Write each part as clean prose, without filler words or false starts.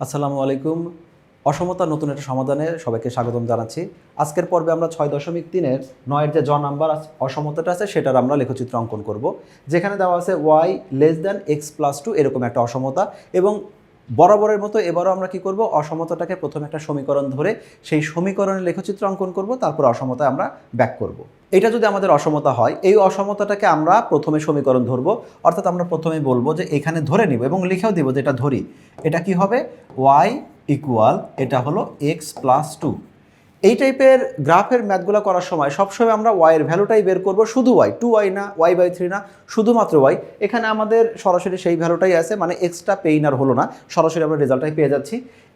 আসসালামু আলাইকুম। অসমতার নতুন একটা সমাধানে সবাইকে স্বাগতম জানাচ্ছি। আজকের পর্বে আমরা 6.3-এর 9-এর যে নাম্বার অসমতাটা আছে সেটার আমরা লেখচিত্র অঙ্কন করব। যেখানে দেওয়া আছে y লেস দ্যান x+2 এরকম একটা অসমতা, এবং বরাবরের মতো এবারও আমরা কি করব, অসমতাটাকে প্রথমে একটা সমীকরণ ধরে সেই সমীকরণের লেখচিত্র অঙ্কন করব, তারপর অসমতা আমরা ব্যাক করব। এটা যদি আমাদের অসমতা হয়, এই অসমতাটাকে আমরা প্রথমে সমীকরণ ধরব, অর্থাৎ আমরা প্রথমে বলবো যে এখানে ধরে নিব এবং লিখেও দিব যে এটা ধরি। এটা কি হবে, y ইকুয়াল এটা হলো x+2। এই টাইপের গ্রাফের ম্যাথগুলো করার সময় সবসময় আমরা y এর ভ্যালুটাই বের করব, শুধু y, 2y না, y/3 না, শুধুমাত্র y। এখানে আমাদের সরাসরি সেই ভ্যালুটাই আছে, মানে এক্সট্রা পেইন আর হলো না, সরাসরি আমরা রেজাল্টটাই পেয়ে যাচ্ছি।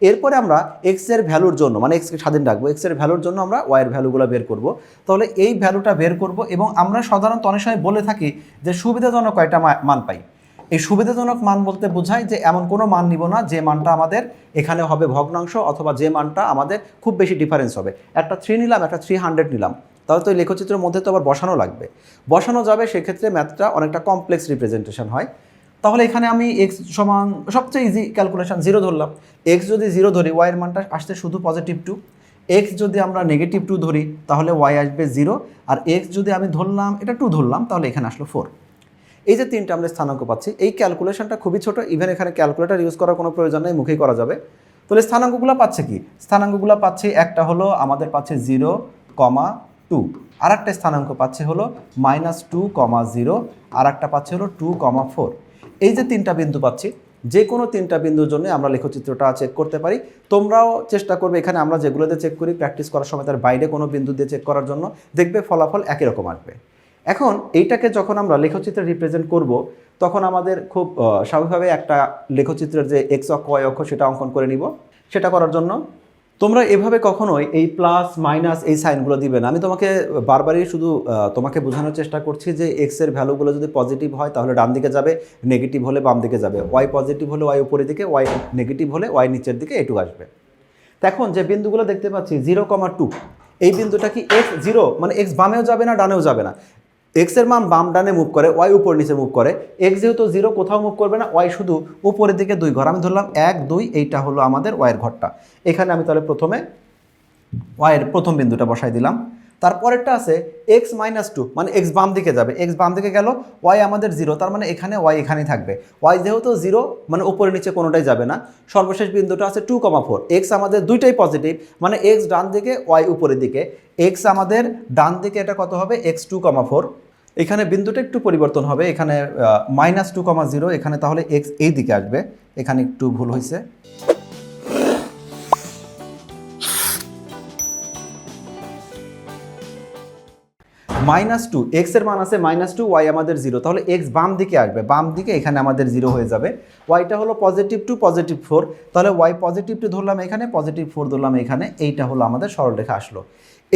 এরপরে আমরা x এর ভ্যালুর জন্য, মানে x কে স্বাধীন রাখবো, x এর ভ্যালুর জন্য আমরা y এর ভ্যালুগুলো বের করব। তাহলে এই ভ্যালুটা বের করব, এবং আমরা সাধারণত অনেক সময় বলে থাকি যে সুবিধাজনক কয়টা মান পাই। এই সুবিধাজনক মান বলতে বোঝায় যে এমন কোনো মান নিব না যে মানটা আমাদের এখানে হবে ভগ্নাংশ, অথবা যে মানটা আমাদের খুব বেশি ডিফারেন্স হবে। একটা 3 নিলাম, একটা 300 নিলাম, তাহলে তো এই লেখচিত্রের মধ্যে তো আবার বসানো লাগবে, বসানো যাবে, সেক্ষেত্রে ম্যাথটা অনেকটা কমপ্লেক্স রিপ্রেজেন্টেশন হয়। তাহলে এখানে আমি x সমান সবচেয়ে ইজি ক্যালকুলেশন 0 ধরলাম। x যদি 0 ধরি, y এর মানটা আসছে শুধু +2। x যদি আমরা -2 ধরি তাহলে y আসবে 0, আর x যদি আমি ধরলাম এটা 2 ধরলাম, তাহলে এখানে আসলো 4। এই যে তিনটা আমরা স্থানাঙ্ক পাচ্ছি, এই ক্যালকুলেশনটা খুবই ছোট, ইভেন এখানে ক্যালকুলেটর ইউজ করার কোনো প্রয়োজন নেই, মুখেই করা যাবে। তাহলে স্থানাঙ্কগুলো পাচ্ছে কি, স্থানাঙ্কগুলো পাচ্ছি, একটা হলো আমাদের পাচ্ছে 0,2, আর একটা স্থানাঙ্ক পাচ্ছে হলো -2,0, আর একটা পাচ্ছে হলো 2,4। এই যে তিনটা বিন্দু পাচ্ছি, যে কোনো তিনটা বিন্দুর জন্য আমরা লেখচিত্রটা চেক করতে পারি। তোমরাও চেষ্টা করবে এখানে আমরা যেগুলোতে চেক করি প্র্যাকটিস করার সময় তার বাইরে কোনো বিন্দু দিয়ে চেক করার জন্য, দেখবে ফলাফল একই রকম আসবে। এখন এইটাকে যখন আমরা লেখচিত্রে রিপ্রেজেন্ট করব, তখন আমাদের খুব স্বাভাবিকভাবে একটা লেখচিত্রের যে এক্স অক্ষ ওয়াই অক্ষ সেটা অঙ্কন করে নিব। সেটা করার জন্য তোমরা এভাবে কখনোই এই প্লাস মাইনাস এই সাইনগুলো দিবে না। আমি তোমাকে বারবারই শুধু তোমাকে বোঝানোর চেষ্টা করছি যে এক্সের ভ্যালুগুলো যদি পজিটিভ হয় তাহলে ডান দিকে যাবে, নেগেটিভ হলে বাম দিকে যাবে, ওয়াই পজিটিভ হলে ওয়াই উপরের দিকে, ওয়াই নেগেটিভ হলে ওয়াই নিচের দিকে, এটুকু আসবে। এখন যে বিন্দুগুলো দেখতে পাচ্ছি 0,2, এই বিন্দুটা কি এক্স 0, মানে এক্স বামেও যাবে না ডানেও যাবে না, এক্স এর মান বাম ডানে মুভ করে, ওয়াই উপর নিচে মুভ করে। এক্স যেহেতু 0 কোথাও মুভ করবে না, ওয়াই শুধু উপরের দিকে 2 ঘর, আমি ধরলাম 1, 2, এইটা হলো আমাদের ওয়াইয়ের ঘরটা। এখানে আমি তাহলে প্রথমে ওয়াইয়ের প্রথম বিন্দুটা বসাই দিলাম। তারপরেরটা আছে x-2, মানে এক্স বাম দিকে যাবে, এক্স বাম দিকে গেল, ওয়াই আমাদের 0, তার মানে এখানে ওয়াই এখানেই থাকবে। ওয়াই যেহেতু 0, মানে উপরে নিচে কোনোটাই যাবে না। সর্বশেষ বিন্দুটা আছে 2,4, এক্স আমাদের দুইটাই পজিটিভ, মানে এক্স ডান দিকে ওয়াই উপরের দিকে, এক্স আমাদের ডান দিকে, এটা কত হবে x2,4। এখানে বিন্দুটা একটু পরিবর্তন হবে, এখানে -2,0, এখানে তাহলে এক্স এই দিকে আসবে, এখানে একটু ভুল হয়েছে। -2, এক্স এর মান আছে -2, ওয়াই আমাদের 0, তাহলে এক্স বাম দিকে আসবে, বাম দিকে, এখানে আমাদের 0 হয়ে যাবে। ওয়াইটা হলো +2, +4, তাহলে ওয়াই +2 ধরলাম এখানে, +4 ধরলাম এখানে, এইটা হলো আমাদের সরলরেখা আসলো।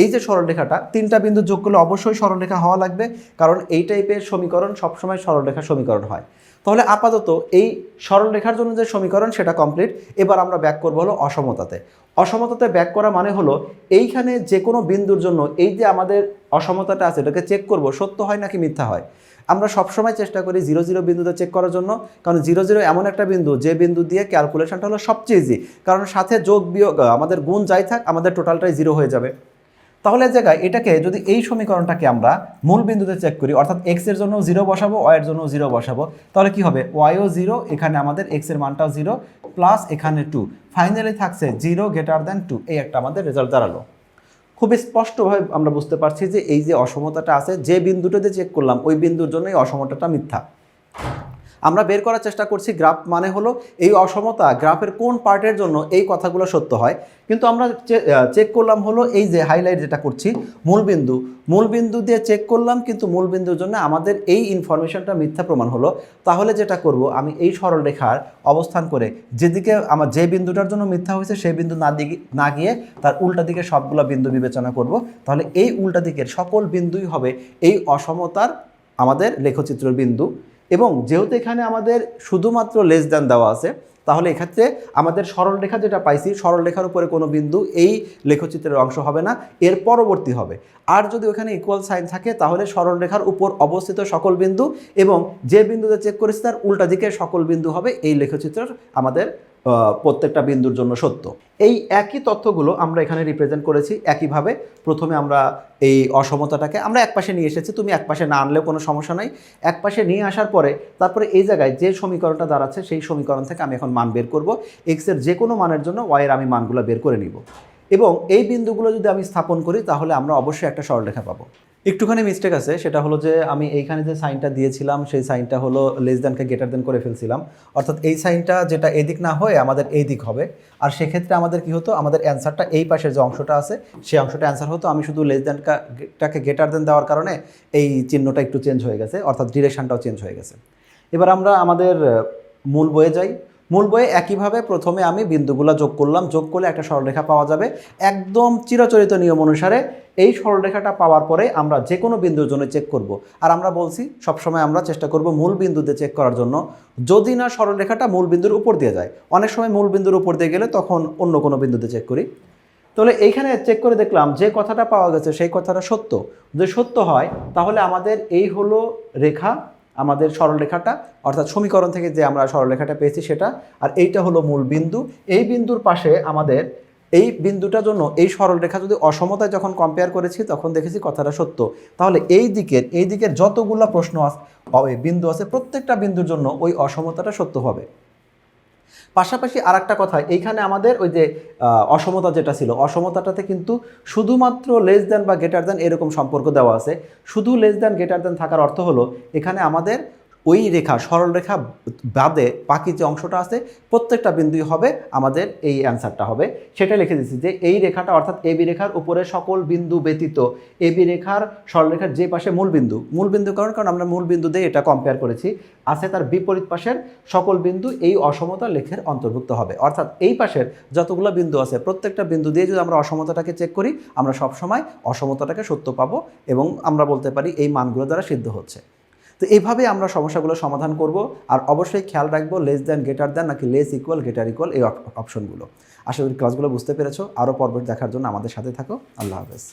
এই যে সরলরেখাটা, তিনটা বিন্দু যোগ করলে অবশ্যই সরলরেখা হওয়া লাগবে, কারণ এই টাইপের সমীকরণ সবসময় সরলরেখার সমীকরণ হয়। তাহলে আপাতত এই সরলরেখার জন্য যে সমীকরণ সেটা কমপ্লিট। এবার আমরা ব্যাক করবো হলো অসমতাতে। অসমতাতে ব্যাক করা মানে হলো এইখানে যে কোনো বিন্দুর জন্য এই যে আমাদের অসমতাটা আছে এটাকে চেক করব সত্য হয় নাকি মিথ্যা হয়। আমরা সবসময় চেষ্টা করি 0,0 বিন্দুতে চেক করার জন্য, কারণ 0,0 এমন একটা বিন্দু যে বিন্দু দিয়ে ক্যালকুলেশনটা হলো সবচেয়ে ইজি, কারণ সাথে যোগ বিয়োগ আমাদের গুণ যাই থাক আমাদের টোটালটাই 0 হয়ে যাবে। তাহলে জায়গায় এটাকে যদি এই সমীকরণটাকে আমরা মূল বিন্দুতে চেক করি, অর্থাৎ এক্স এর জন্য 0 বসাবো, ওয়াই এর জন্য 0 বসাবো, তাহলে কি হবে, ওয়াইও 0, এখানে আমাদের এক্স এর মানটাও 0, প্লাস এখানে 2, ফাইনালি থাকছে 0 > 2, এই একটা আমাদের রেজাল্ট দাঁড়ালো। খুব স্পষ্টভাবে আমরা বুঝতে পারছি যে এই যে অসমতাটা আছে, যে বিন্দুটাতে চেক করলাম ওই বিন্দুর জন্য এই অসমতাটা মিথ্যা। আমরা বের করার চেষ্টা করছি গ্রাফ মানে হলো এই অসমতা গ্রাফের কোন পার্টের জন্য এই কথাগুলো সত্য হয়, কিন্তু আমরা চেক করলাম হলো এই যে হাইলাইট যেটা করছি মূল বিন্দু দিয়ে চেক করলাম, কিন্তু মূল বিন্দুর জন্য আমাদের এই ইনফরমেশনটা মিথ্যা প্রমাণ হলো। তাহলে যেটা করব, আমি এই সরলরেখার অবস্থান করে যেদিকে আমার যে বিন্দুটার জন্য মিথ্যা হয়েছে সেই বিন্দু না গিয়ে তার উল্টা দিকে সবগুলো বিন্দু বিবেচনা করব, তাহলে এই উল্টা দিকের সকল বিন্দুই হবে এই অসমতার আমাদের লেখচিত্রের বিন্দু। এবং যেহেতু এখানে আমাদের শুধুমাত্র লেস দ্যান দেওয়া আছে, তাহলে এক্ষেত্রে আমাদের সরলরেখা যেটা পাইছি, সরলরেখার উপরে কোনো বিন্দু এই লেখচিত্রের অংশ হবে না, এর পরবর্তী হবে। আর যদি ওখানে ইকুয়াল সাইন থাকে তাহলে সরলরেখার উপর অবস্থিত সকল বিন্দু এবং যে বিন্দুতে চেক করেছি তার উল্টা দিকে সকল বিন্দু হবে এই লেখচিত্রের আমাদের প্রত্যেকটা বিন্দুর জন্য সত্য। এই একই তথ্যগুলো আমরা এখানে রিপ্রেজেন্ট করেছি একইভাবে। প্রথমে আমরা এই অসমতাটাকে আমরা একপাশে নিয়ে এসেছি, তুমি একপাশে না আনলেও কোনো সমস্যা নাই। একপাশে নিয়ে আসার পরে তারপরে এই জায়গায় যে সমীকরণটা দাঁড়াচ্ছে সেই সমীকরণ থেকে আমি এখন মান বের করব। এক্সের যে কোনো মানের জন্য ওয়াইয়ের আমি মানগুলো বের করে নিব, এবং এই বিন্দুগুলো যদি আমি স্থাপন করি তাহলে আমরা অবশ্যই একটা সরলরেখা পাবো। একটুখানি মিস্টেক আছে, সেটা হলো যে আমি এইখানে যে সাইনটা দিয়েছিলাম সেই সাইনটা হলো লেস দ্যানকে গ্রেটার দ্যান করে ফেলছিলাম, অর্থাৎ এই সাইনটা যেটা এদিক না হয়ে আমাদের এই দিক হবে। আর সেক্ষেত্রে আমাদের কি হতো, আমাদের অ্যান্সারটা এই পাশের যে অংশটা আছে সেই অংশটা অ্যান্সার হতো। আমি শুধু লেস দ্যানটাকে গ্রেটার দ্যান দেওয়ার কারণে এই চিহ্নটা একটু চেঞ্জ হয়ে গেছে, অর্থাৎ ডিরেকশনটাও চেঞ্জ হয়ে গেছে। এবার আমরা আমাদের মূল বইয়ে যাই। মূল বইয়ে একইভাবে প্রথমে আমি বিন্দুগুলো যোগ করলাম, যোগ করলে একটা সরলরেখা পাওয়া যাবে। একদম চিরাচরিত নিয়ম অনুসারে এই সরলরেখাটা পাওয়ার পরে আমরা যে কোনো বিন্দুর জন্য চেক করব। আর আমরা বলছি সবসময় আমরা চেষ্টা করব মূল বিন্দুতে চেক করার জন্য, যদি না সরলরেখাটা মূল বিন্দুর উপর দিয়ে যায়। অনেক সময় মূল বিন্দুর উপর দিয়ে গেলে তখন অন্য কোনো বিন্দুতে চেক করি। তাহলে এইখানে চেক করে দেখলাম যে কথাটা পাওয়া গেছে সেই কথাটা সত্য। যদি সত্য হয় তাহলে আমাদের এই হলো রেখা, আমাদের সরলরেখাটা, অর্থাৎ সমীকরণ থেকে যে আমরা সরলরেখাটা পেয়েছি সেটা। আর এইটা হলো মূল বিন্দু। এই বিন্দুর পাশে আমাদের এই বিন্দুটার জন্য এই সরলরেখা যদি অসমতায় যখন কম্পেয়ার করেছি তখন দেখেছি কথাটা সত্য। তাহলে এই দিকের যতগুলো প্রশ্ন বিন্দু আছে প্রত্যেকটা বিন্দুর জন্য ওই অসমতাটা সত্য হবে। পাশাপাশি আর একটা কথা, এইখানে আমাদের ওই যে অসমতা যেটা ছিল, অসমতাটাতে কিন্তু শুধুমাত্র লেস দ্যান বা গ্রেটার দ্যান এরকম সম্পর্ক দেওয়া আছে। শুধু লেস দ্যান গ্রেটার দ্যান থাকার অর্থ হলো এখানে আমাদের ওই রেখা সরলরেখা বাদে বাকি যে অংশটা আছে প্রত্যেকটা বিন্দুই হবে আমাদের এই অ্যান্সারটা হবে। সেটা লিখে দিচ্ছি যে এই রেখাটা অর্থাৎ এবি রেখার উপরে সকল বিন্দু ব্যতীত এবি রেখার সরলরেখার যে পাশে মূল বিন্দু কারণ আমরা মূল বিন্দু দিয়ে এটা কম্পেয়ার করেছি, আছে তার বিপরীত পাশের সকল বিন্দু এই অসমতা লেখের অন্তর্ভুক্ত হবে। অর্থাৎ এই পাশের যতগুলো বিন্দু আছে প্রত্যেকটা বিন্দু দিয়ে যদি আমরা অসমতাটাকে চেক করি আমরা সবসময় অসমতাটাকে সত্য পাবো, এবং আমরা বলতে পারি এই মানগুলো দ্বারা সিদ্ধ হচ্ছে। তো এইভাবে আমরা সমস্যাগুলো সমাধান করব। আর অবশ্যই খেয়াল রাখবো লেস দ্যান গ্রেটার দ্যান নাকি লেস ইকুয়াল গ্রেটার ইকুয়াল এই অপশনগুলো। আশা করি ক্লাসগুলো বুঝতে পেরেছো। আরও পর্ব দেখার জন্য আমাদের সাথে থাকো। আল্লাহ হাফেজ।